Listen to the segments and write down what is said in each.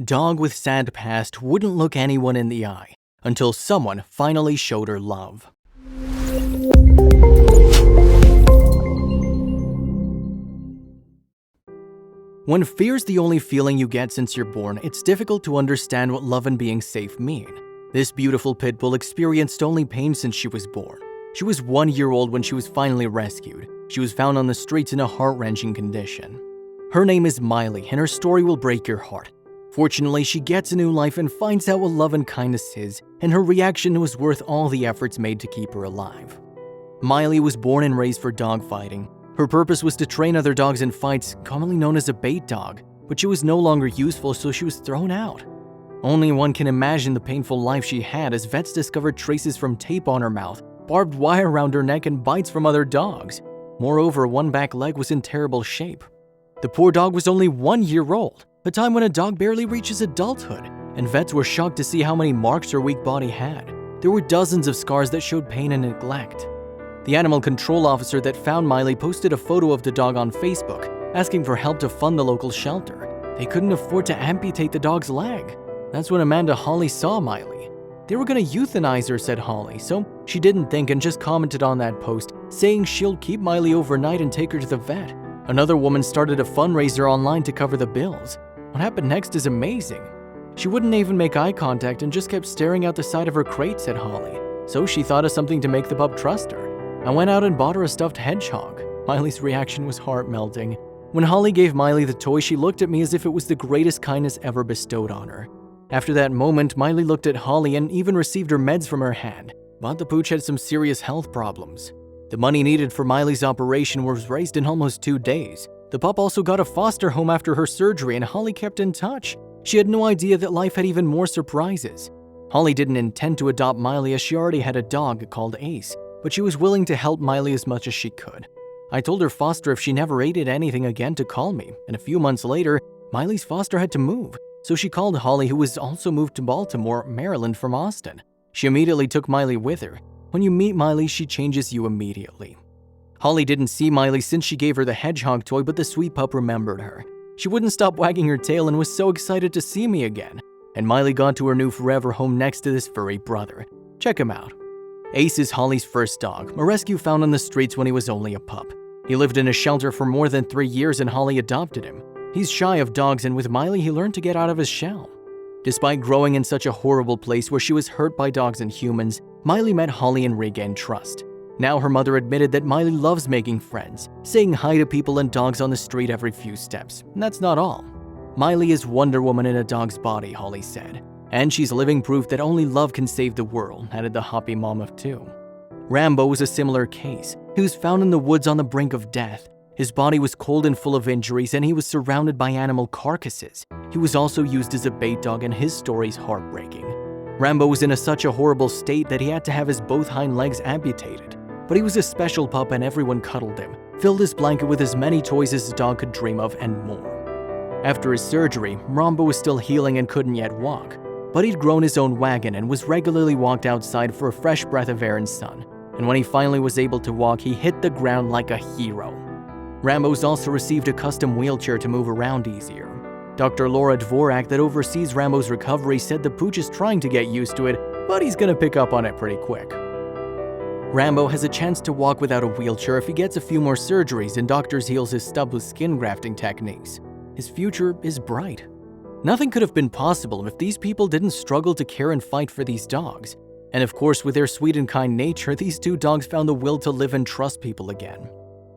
Dog with sad past wouldn't look anyone in the eye until someone finally showed her love. When fear's the only feeling you get since you're born, it's difficult to understand what love and being safe mean. This beautiful pit bull experienced only pain since she was born. She was 1 year old when she was finally rescued. She was found on the streets in a heart-wrenching condition. Her name is Miley, and her story will break your heart. Fortunately, she gets a new life and finds out what love and kindness is, and her reaction was worth all the efforts made to keep her alive. Miley was born and raised for dogfighting. Her purpose was to train other dogs in fights, commonly known as a bait dog, but she was no longer useful, so she was thrown out. Only one can imagine the painful life she had as vets discovered traces from tape on her mouth, barbed wire around her neck, and bites from other dogs. Moreover, one back leg was in terrible shape. The poor dog was only 1 year old, a time when a dog barely reaches adulthood, and vets were shocked to see how many marks her weak body had. There were dozens of scars that showed pain and neglect. The animal control officer that found Miley posted a photo of the dog on Facebook, asking for help to fund the local shelter. They couldn't afford to amputate the dog's leg. That's when Amanda Holly saw Miley. They were gonna euthanize her, said Holly, so she didn't think and just commented on that post, saying she'll keep Miley overnight and take her to the vet. Another woman started a fundraiser online to cover the bills. What happened next is amazing. She wouldn't even make eye contact and just kept staring out the side of her crate, said Holly. So she thought of something to make the pup trust her. I went out and bought her a stuffed hedgehog. Miley's reaction was heart-melting. When Holly gave Miley the toy, she looked at me as if it was the greatest kindness ever bestowed on her. After that moment, Miley looked at Holly and even received her meds from her hand, but the pooch had some serious health problems. The money needed for Miley's operation was raised in almost 2 days. The pup also got a foster home after her surgery, and Holly kept in touch. She had no idea that life had even more surprises. Holly didn't intend to adopt Miley as she already had a dog called Ace, but she was willing to help Miley as much as she could. I told her foster if she never ate anything again to call me, and a few months later, Miley's foster had to move. So she called Holly, who was also moved to Baltimore, Maryland from Austin. She immediately took Miley with her. When you meet Miley, she changes you immediately. Holly didn't see Miley since she gave her the hedgehog toy, but the sweet pup remembered her. She wouldn't stop wagging her tail and was so excited to see me again. And Miley got to her new forever home next to this furry brother. Check him out. Ace is Holly's first dog, a rescue found on the streets when he was only a pup. He lived in a shelter for more than 3 years and Holly adopted him. He's shy of dogs, and with Miley he learned to get out of his shell. Despite growing in such a horrible place where she was hurt by dogs and humans, Miley met Holly and regained trust. Now her mother admitted that Miley loves making friends, saying hi to people and dogs on the street every few steps. And that's not all. Miley is Wonder Woman in a dog's body, Holly said. And she's living proof that only love can save the world, added the happy mom of 2. Rambo was a similar case. He was found in the woods on the brink of death. His body was cold and full of injuries, and he was surrounded by animal carcasses. He was also used as a bait dog, and his story's heartbreaking. Rambo was in such a horrible state that he had to have his both hind legs amputated. But he was a special pup and everyone cuddled him, filled his blanket with as many toys as a dog could dream of and more. After his surgery, Rambo was still healing and couldn't yet walk. But he'd grown his own wagon and was regularly walked outside for a fresh breath of air and sun. And when he finally was able to walk, he hit the ground like a hero. Rambo's also received a custom wheelchair to move around easier. Dr. Laura Dvorak that oversees Rambo's recovery said the pooch is trying to get used to it, but he's gonna pick up on it pretty quick. Rambo has a chance to walk without a wheelchair if he gets a few more surgeries and doctors heals his stub with skin grafting techniques. His future is bright. Nothing could have been possible if these people didn't struggle to care and fight for these dogs. And of course, with their sweet and kind nature, these 2 dogs found the will to live and trust people again.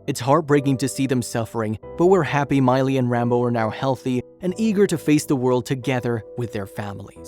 It's heartbreaking to see them suffering, but we're happy Miley and Rambo are now healthy and eager to face the world together with their families.